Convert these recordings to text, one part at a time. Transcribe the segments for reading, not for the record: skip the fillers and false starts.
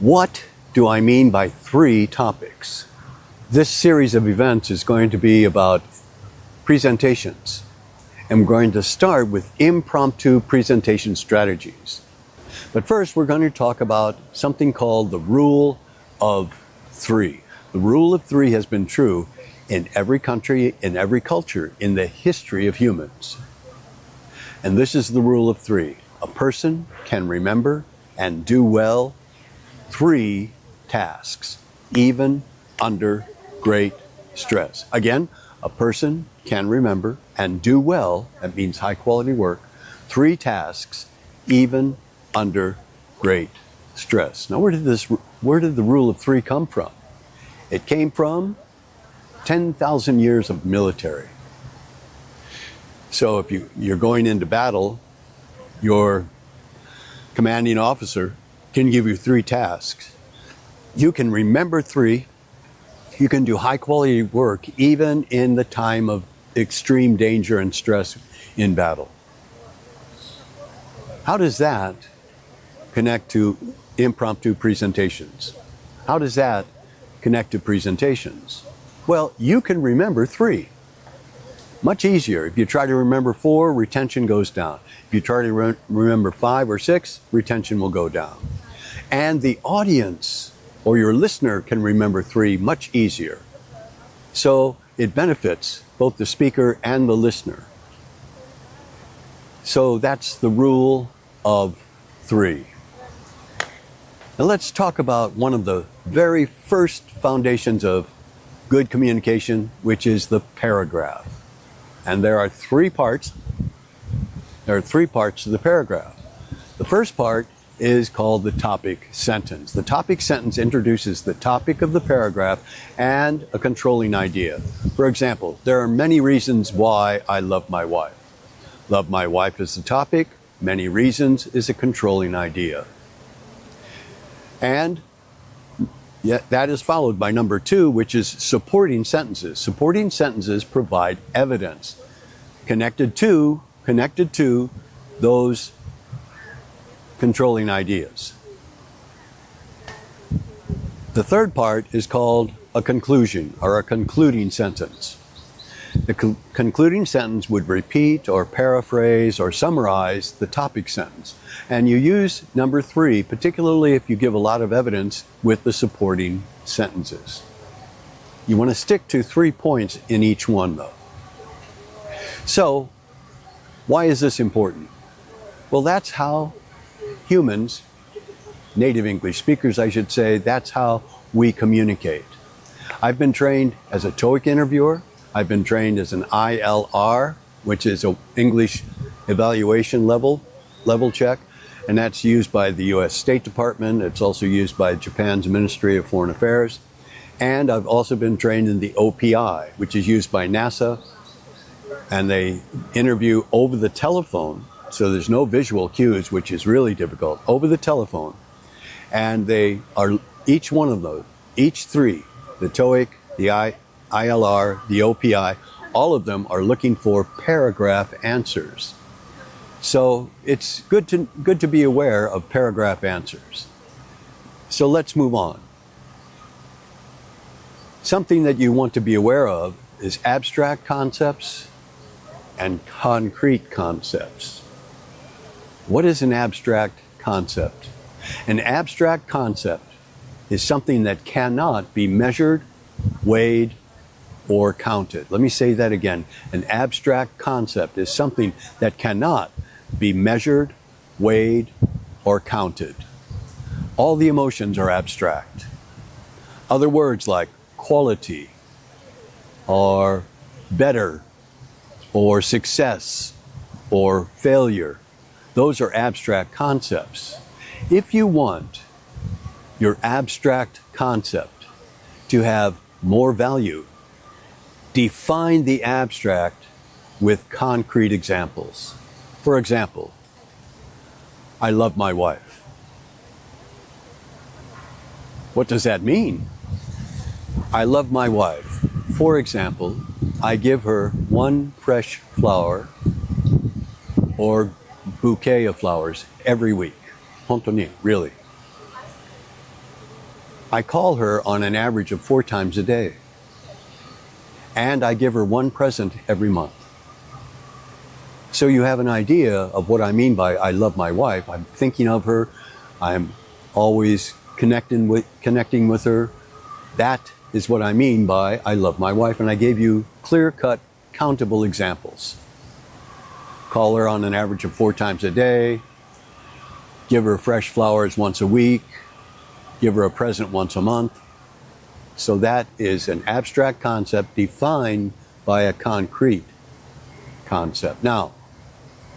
What do I mean by 3 topics? This series of events is going to be about presentations. And we're going to start with impromptu presentation strategies. But first, we're going to talk about something called the rule of 3. The rule of 3 has been true in every country, in every culture, in the history of humans. And this is the rule of 3. A person can remember and do well 3 tasks, even under great stress. Again, a person can remember and do well, that means high quality work, 3 tasks, even under great stress. Now, where did the rule of 3 come from? It came from 10,000 years of military. So if you're going into battle, your commanding officer can give you 3 tasks. You can remember 3. You can do high quality work even in the time of extreme danger and stress in battle. How does that connect to impromptu presentations? How does that connect to presentations? Well, you can remember 3. Much easier. If you try to remember 4, retention goes down. If you try to remember 5 or 6, retention will go down. And the audience or your listener can remember 3 much easier. So it benefits both the speaker and the listener. So that's the rule of 3. Now let's talk about one of the very first foundations of good communication, which is the paragraph. And there are 3 parts. There are 3 parts to the paragraph. The first part is called the topic sentence. The topic sentence introduces the topic of the paragraph and a controlling idea. For example, there are many reasons why I love my wife. Love my wife is the topic. Many reasons is a controlling idea. And yet that is followed by number 2, which is supporting sentences. Supporting sentences provide evidence connected to those controlling ideas. The third part is called a conclusion or a concluding sentence. The concluding sentence would repeat or paraphrase or summarize the topic sentence. And you use number 3, particularly if you give a lot of evidence with the supporting sentences. You want to stick to 3 points in each one, though. So, why is this important? Well, that's how humans, native English speakers, I should say, that's how we communicate. I've been trained as a TOEIC interviewer. I've been trained as an ILR, which is an English evaluation level check, and that's used by the U.S. State Department. It's also used by Japan's Ministry of Foreign Affairs. And I've also been trained in the OPI, which is used by NASA, and they interview over the telephone, so there's no visual cues, which is really difficult, over the telephone. And they are, each one of those, each 3, the TOEIC, the ILR, the OPI, all of them are looking for paragraph answers. So it's good to be aware of paragraph answers. So let's move on. Something that you want to be aware of is abstract concepts and concrete concepts. What is an abstract concept? An abstract concept is something that cannot be measured, weighed, or counted. Let me say that again. An abstract concept is something that cannot be measured, weighed, or counted. All the emotions are abstract. Other words like quality, or better, or success, or failure, those are abstract concepts. If you want your abstract concept to have more value, define the abstract with concrete examples. For example, I love my wife. What does that mean? I love my wife. For example, I give her 1 fresh flower or bouquet of flowers every week. 本当に, really. I call her on an average of 4 times a day. And I give her one present every month. So you have an idea of what I mean by I love my wife. I'm thinking of her. I'm always connecting with her. That is what I mean by I love my wife. And I gave you clear-cut, countable examples. Call her on an average of 4 times a day. Give her fresh flowers once a week. Give her a present once a month. So that is an abstract concept defined by a concrete concept. Now,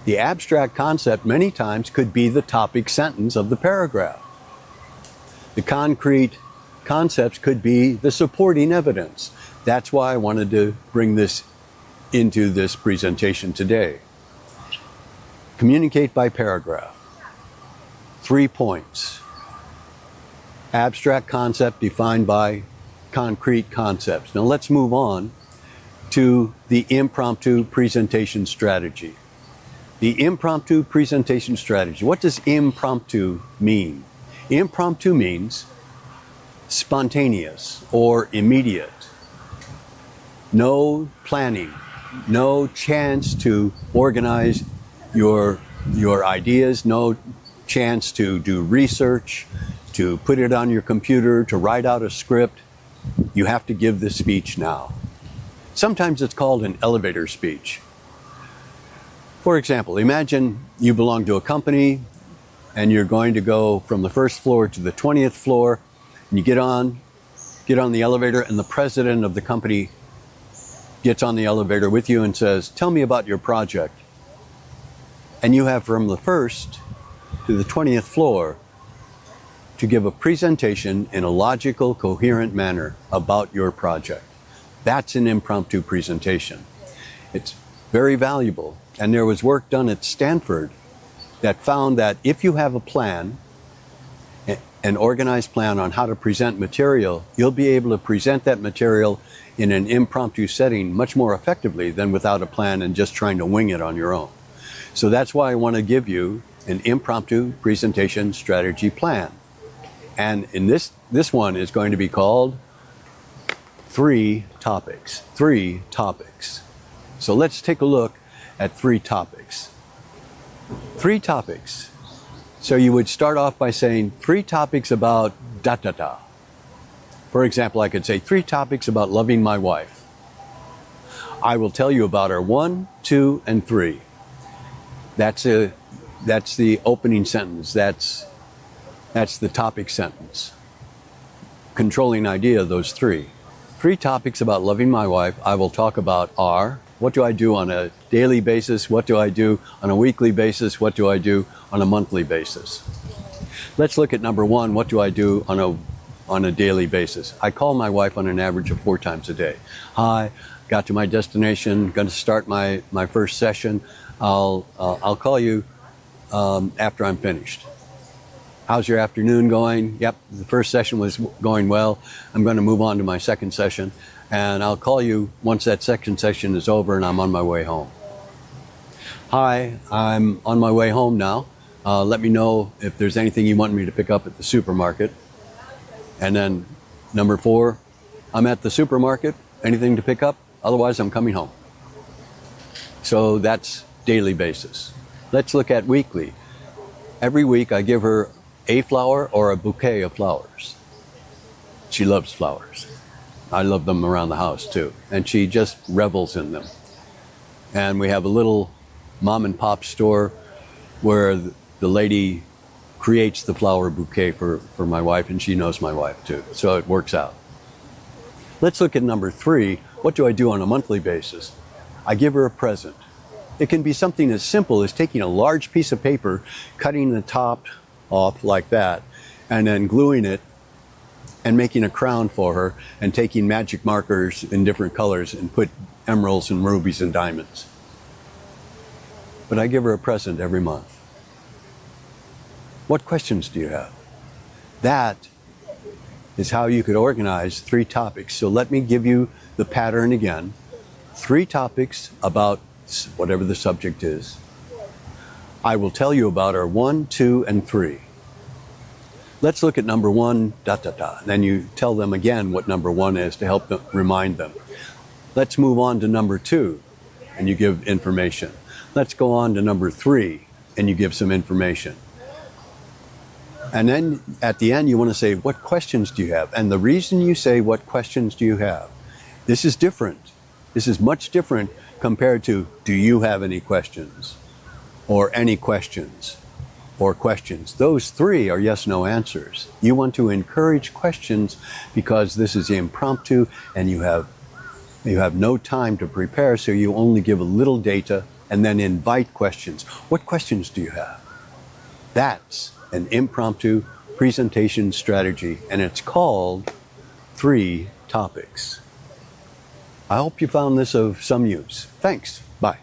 the abstract concept many times could be the topic sentence of the paragraph. The concrete concepts could be the supporting evidence. That's why I wanted to bring this into this presentation today. Communicate by paragraph. 3 points. Abstract concept defined by concrete concepts. Now let's move on to the impromptu presentation strategy. The impromptu presentation strategy. What does impromptu mean? Impromptu means spontaneous or immediate. No planning, no chance to organize your ideas, no chance to do research, to put it on your computer, to write out a script. You have to give this speech now. Sometimes it's called an elevator speech. For example, imagine you belong to a company and you're going to go from the first floor to the 20th floor, and you get on the elevator, and the president of the company gets on the elevator with you and says, "Tell me about your project." And you have from the first to the 20th floor to give a presentation in a logical, coherent manner about your project. That's an impromptu presentation. It's very valuable. And there was work done at Stanford that found that if you have a plan, an organized plan on how to present material, you'll be able to present that material in an impromptu setting much more effectively than without a plan and just trying to wing it on your own. So that's why I want to give you an impromptu presentation strategy plan. And in this one is going to be called 3 topics. 3 topics. So let's take a look at 3 topics. 3 topics. So you would start off by saying 3 topics about da da da. For example, I could say 3 topics about loving my wife. I will tell you about her 1, 2, and 3. That's the opening sentence. That's the topic sentence. Controlling idea of those 3. 3 topics about loving my wife I will talk about are: what do I do on a daily basis? What do I do on a weekly basis? What do I do on a monthly basis? Let's look at number 1. What do I do on a daily basis? I call my wife on an average of 4 times a day. Hi, got to my destination, going to start my first session. I'll call you after I'm finished. How's your afternoon going? Yep, the first session was going well. I'm going to move on to my second session, and I'll call you once that second session is over and I'm on my way home. Hi, I'm on my way home now. Let me know if there's anything you want me to pick up at the supermarket. And then number 4, I'm at the supermarket. Anything to pick up? Otherwise, I'm coming home. So that's daily basis. Let's look at weekly. Every week I give her a flower or a bouquet of flowers. She loves flowers. I love them around the house too. And she just revels in them. And we have a little mom and pop store where the lady creates the flower bouquet for my wife, and she knows my wife too. So it works out. Let's look at number 3. What do I do on a monthly basis? I give her a present. It can be something as simple as taking a large piece of paper, cutting the top off like that, and then gluing it and making a crown for her, and taking magic markers in different colors and put emeralds and rubies and diamonds. But I give her a present every month. What questions do you have? That is how you could organize 3 topics. So let me give you the pattern again. 3 topics about whatever the subject is. I will tell you about our 1, 2, and 3. Let's look at number one, Then you tell them again what number one is to help them, remind them. Let's move on to number two, and you give information. Let's go on to number three, and you give some information. And then at the end, you want to say, what questions do you have? And the reason you say, what questions do you have? This is different. This is much different compared to, do you have any questions? Or any questions? Or questions. Those three are yes, no answers. You want to encourage questions because this is impromptu and you have no time to prepare, so you only give a little data and then invite questions. What questions do you have? That's an impromptu presentation strategy, and it's called 3 topics. I hope you found this of some use. Thanks. Bye.